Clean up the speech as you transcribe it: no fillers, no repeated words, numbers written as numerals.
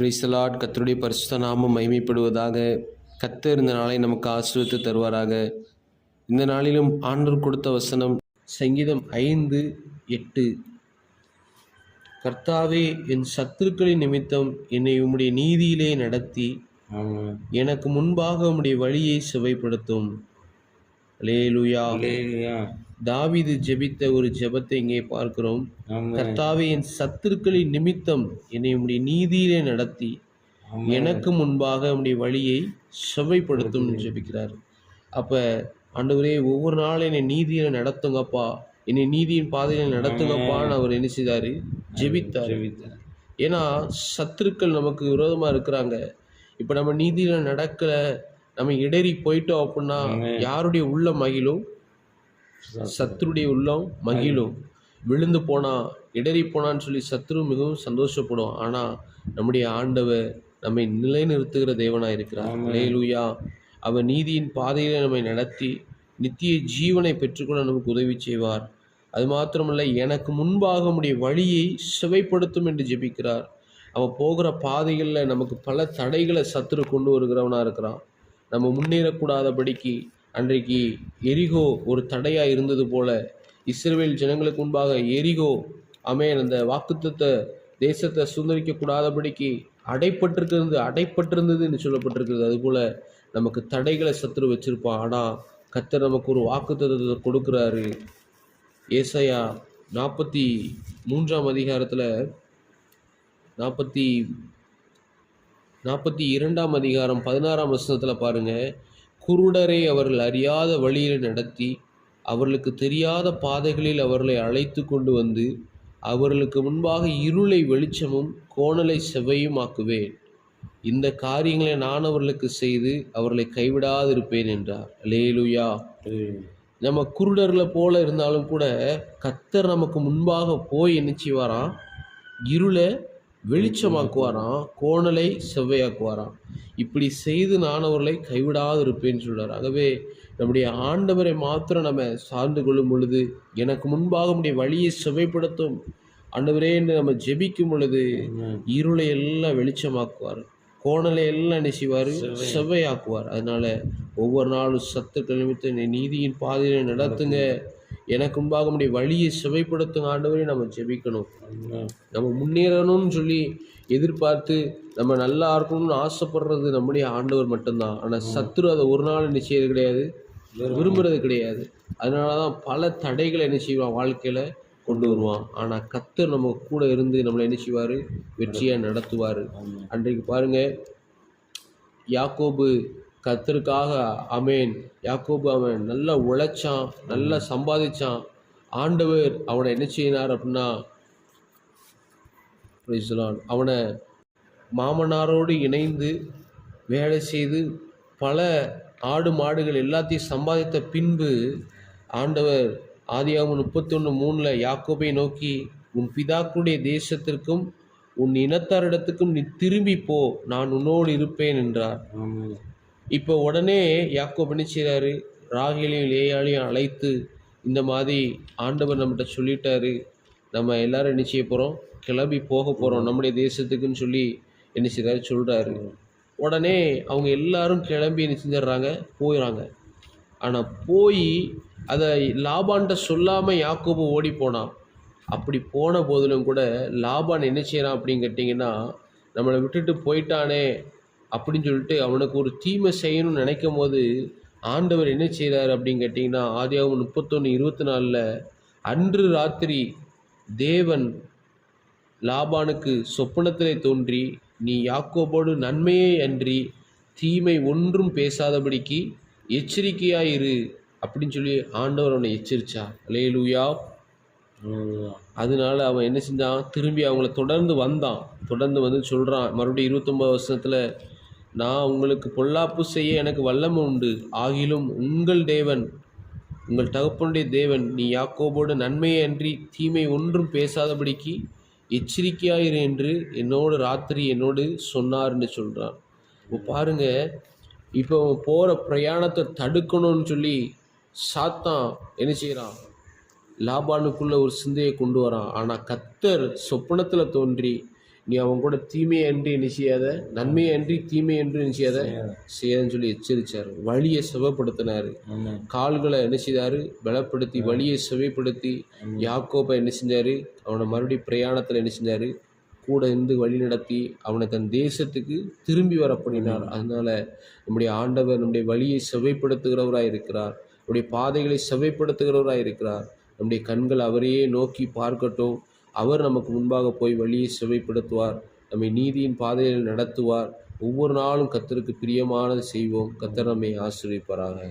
Praise the Lord. கர்த்தருடைய பரிசுத்த நாமம் மகிமைப்படுவதாக. கர்த்தர் இந்த நாளை நமக்கு ஆசீர்வதித்து தருவாராக. இந்த நாளிலும் ஆண்டவர் கொடுத்த வசனம் சங்கீதம் 5:8. கர்த்தாவே, என் சத்துருக்களின் நிமித்தம் என்னை உம்முடைய நீதியிலே நடத்தி எனக்கு முன்பாக உம்முடைய வழியை செவைப்படுத்தும். அல்லேலூயா. தாவீது ஜெபித்த ஒரு ஜெபத்தை இங்கே பார்க்கிறோம். கர்த்தாவே, என் சத்துருக்களின் நிமித்தம் என்னை உம்முடைய நீதியிலே நடத்தி எனக்கு முன்பாக உம்முடைய வழியை செவைப்படுத்தும் ஜெபிக்கிறார். அப்ப ஆண்டவரே, ஒவ்வொரு நாளும் என்னை நீதியில நடத்துங்கப்பா, என்னை நீதியின் பாதையில நடத்துங்கப்பான்னு அவர் என்ன செய்தாரு? ஜெபித்தார். ஏன்னா சத்துருக்கள் நமக்கு விரோதமா இருக்கிறாங்க. இப்ப நம்ம நீதியில நடக்கல, நம்ம இடறி போயிட்டோம் அப்படின்னா யாருடைய உள்ள மகிழும்? சத்துருடைய உள்ளம் மகிழும். விழுந்து போனா, இடறி போனான்னு சொல்லி சத்துரு மிகவும் சந்தோஷப்படும். ஆனா நம்முடைய ஆண்டவர் நம்மை நிலைநிறுத்துகிற தேவனாய் இருக்கிறார். அல்லேலூயா. அவர் நீதியின் பாதையில நம்மை நடத்தி நித்திய ஜீவனை பெற்றுக்கொள்ள நமக்கு உதவி செய்வார். அது மாத்திரமல்ல, எனக்கு முன்பாக உம்முடைய வழியை செவைப்படுத்தும் என்று ஜெபிக்கிறார். அவன் போகிற பாதைகளில் நமக்கு பல தடைகளை சத்துரு கொண்டு வருகிறவனா இருக்கிறான். நம்ம முன்னேறக்கூடாதபடிக்கு அன்றைக்கு எரிகோ ஒரு தடையாக இருந்தது போல இஸ்ரவேல் ஜனங்களுக்கு முன்பாக எரிகோ அந்த வாக்குத்தத்த தேசத்தை சுதந்திரிக்கக்கூடாதபடிக்கு அடைப்பட்டிருந்தது என்று சொல்லப்பட்டிருக்கிறது. அதுபோல் நமக்கு தடைகளை சத்துரு வச்சிருப்பான். ஆனால் கர்த்தர் நமக்கு ஒரு வாக்குத்தத்தத்தை கொடுக்குறாரு. ஏசாயா 43ஆம் அதிகாரத்தில் 42ஆம் அதிகாரம் 16ஆம் வசனத்தில் பாருங்க. குருடரை அவர்கள் அறியாத வழியில் நடத்தி அவர்களுக்கு தெரியாத பாதைகளில் அவர்களை அழைத்து கொண்டு வந்து அவர்களுக்கு முன்பாக இருளை வெளிச்சமும் கோணலை செவ்வையும் ஆக்குவேன். இந்த காரியங்களை நான் அவர்களுக்கு செய்து அவர்களை கைவிடாதிருப்பேன் என்றார். அல்லேலூயா. நம்ம குருடர்களை போல இருந்தாலும் கூட கர்த்தர் நமக்கு முன்பாக போய் என்ன செய்வாராம்? இருளை வெளிச்சமாக்குவாராம், கோணலை செவ்வையாக்குவாராம். இப்படி செய்து நான் அவர்களை கைவிடாது இருப்பேன்னு சொல்றார். ஆகவே நம்முடைய ஆண்டவரை மாத்திரம் நம்ம சார்ந்து கொள்ளும் பொழுது, எனக்கு முன்பாக நம்முடைய வழியை செவ்வைப்படுத்தும் ஆண்டவரே என்று நம்ம ஜெபிக்கும் பொழுது இருளை எல்லாம் வெளிச்சமாக்குவார், கோணலை எல்லாம் என்ன செய்வார்? செவ்வையாக்குவார். அதனால ஒவ்வொரு நாளும் சத்துக்கள் நிமித்தம் என்னை நீதியின் பாதையில நடத்துங்க, எனக்கு முன்பாக நம்முடைய வழியை செவைப்படுத்துங்க ஆண்டவரே நம்ம ஜெபிக்கணும். நம்ம முன்னேறணும்னு சொல்லி எதிர்பார்த்து நம்ம நல்லா இருக்கணும்னு ஆசைப்படுறது நம்முடைய ஆண்டவர் மட்டும்தான். ஆனால் சத்துரு அதை ஒரு நாள் என்ன செய்யறது கிடையாது, விரும்புறது கிடையாது. அதனால தான் பல தடைகளை என்ன செய்வான்? வாழ்க்கையில் கொண்டு வருவான். ஆனால் கர்த்தர் நம்ம கூட இருந்து நம்மளை என்ன செய்வார்? வெற்றியாக நடத்துவார். அன்றைக்கு பாருங்க, யாக்கோபு கர்த்தருக்காக யாக்கோபு அவன் நல்லா உழைச்சான், நல்லா சம்பாதிச்சான். ஆண்டவர் அவனை என்ன செய்யினார் அப்படின்னா, அவனை மாமனாரோடு இணைந்து வேலை செய்து பல ஆடு மாடுகள் எல்லாத்தையும் சம்பாதித்த பின்பு ஆண்டவர் ஆதியாகமம் 31:3 யாக்கோபை நோக்கி, உன் பிதாக்களுடைய தேசத்திற்கும் உன் இனத்தாரிடத்துக்கும் நீ திரும்பி போ, நான் உன்னோடு இருப்பேன் என்றார். இப்போ உடனே யாக்கோபு என்ன செய்கிறாரு? ராகேலையும் லேயாளையும் அழைத்து, இந்த மாதிரி ஆண்டவர் நம்மகிட்ட சொல்லிட்டாரு, நம்ம எல்லாரும் என்ன செய்ய போகிறோம்? கிளம்பி போக போகிறோம் நம்முடைய தேசத்துக்குன்னு சொல்லி என்ன செய்கிறாரு? சொல்கிறாரு. உடனே அவங்க எல்லாரும் கிளம்பி என்ன செஞ்சிடறாங்க? போயிடறாங்க. ஆனால் போய் அதை லாபான்கிட்ட சொல்லாமல் யாக்கோபு ஓடி போனான். அப்படி போன போதிலும் கூட லாபான் என்ன செய்யறான் அப்படின்னு கேட்டிங்கன்னா, நம்மளை விட்டுட்டு போயிட்டானே அப்படின்னு சொல்லிட்டு அவனுக்கு ஒரு தீமை செய்யணும்னு நினைக்கும் போது ஆண்டவர் என்ன செய்கிறார் அப்படின்னு கேட்டிங்கன்னா, ஆதியாகமம் 31:24 அன்று ராத்திரி தேவன் லாபானுக்கு சொப்பனத்திலே தோன்றி, நீ யாக்கோபோடு நன்மையே அன்றி தீமை ஒன்றும் பேசாதபடிக்கு எச்சரிக்கையாயிரு அப்படின்னு சொல்லி ஆண்டவர் அவனை எச்சரித்தார். அல்லேலூயா. அதனால அவன் என்ன செஞ்சான்? திரும்பி அவங்கள தொடர்ந்து வந்து சொல்கிறான். மறுபடியும் 29 வசனத்தில், நான் உங்களுக்கு பொல்லாப்பு செய்ய எனக்கு வல்லமை உண்டு, ஆகிலும் உங்கள் தேவன், உங்கள் தகப்பனுடைய தேவன், நீ யாக்கோபோடு நன்மையை அன்றி தீமை ஒன்றும் பேசாதபடிக்கு எச்சரிக்கையாயிரு என்று என்னோடு ராத்திரி என்னோடு சொன்னார்னு சொல்கிறான். இப்போ பாருங்க, இப்போ போகிற பிரயாணத்தை தடுக்கணும்னு சொல்லி சாத்தான் என்ன செய்கிறான்? லாபானுக்குள்ள ஒரு சிந்தையை கொண்டு வரான். ஆனால் கர்த்தர் சொப்பனத்தில் தோன்றி, நீ அவன் கூட தீமையை அன்றி என்ன செய்யாத, நன்மையை அன்றி தீமை என்று என்ன செய்யாத செய்யாதுன்னு சொல்லி எச்சரித்தார். வழியை சுகப்படுத்தினார். கால்களை என்ன செய்தார், பலப்படுத்தி வழியை சுவைப்படுத்தி யாக்கோபை என்ன செஞ்சார், அவனை மறுபடியும் பிரயாணத்தில் என்ன செஞ்சார், கூட இருந்து வழி நடத்தி அவனை தன் தேசத்துக்கு திரும்பி வர பண்ணினார். அதனால நம்முடைய ஆண்டவர் நம்முடைய வழியை செவைப்படுத்துகிறவராய் இருக்கிறார். நம்முடைய பாதைகளை செவைப்படுத்துகிறவராய் இருக்கிறார். நம்முடைய கண்கள் அவரையே நோக்கி பார்க்கட்டும். அவர் நமக்கு முன்பாக போய் வழியை செவைப்படுத்துவார். நம்மை நீதியின் பாதையில் நடத்துவார். ஒவ்வொரு நாளும் கர்த்தருக்கு பிரியமானது செய்வோம். கர்த்தர் நம்மை ஆசீர்வதிப்பாராக.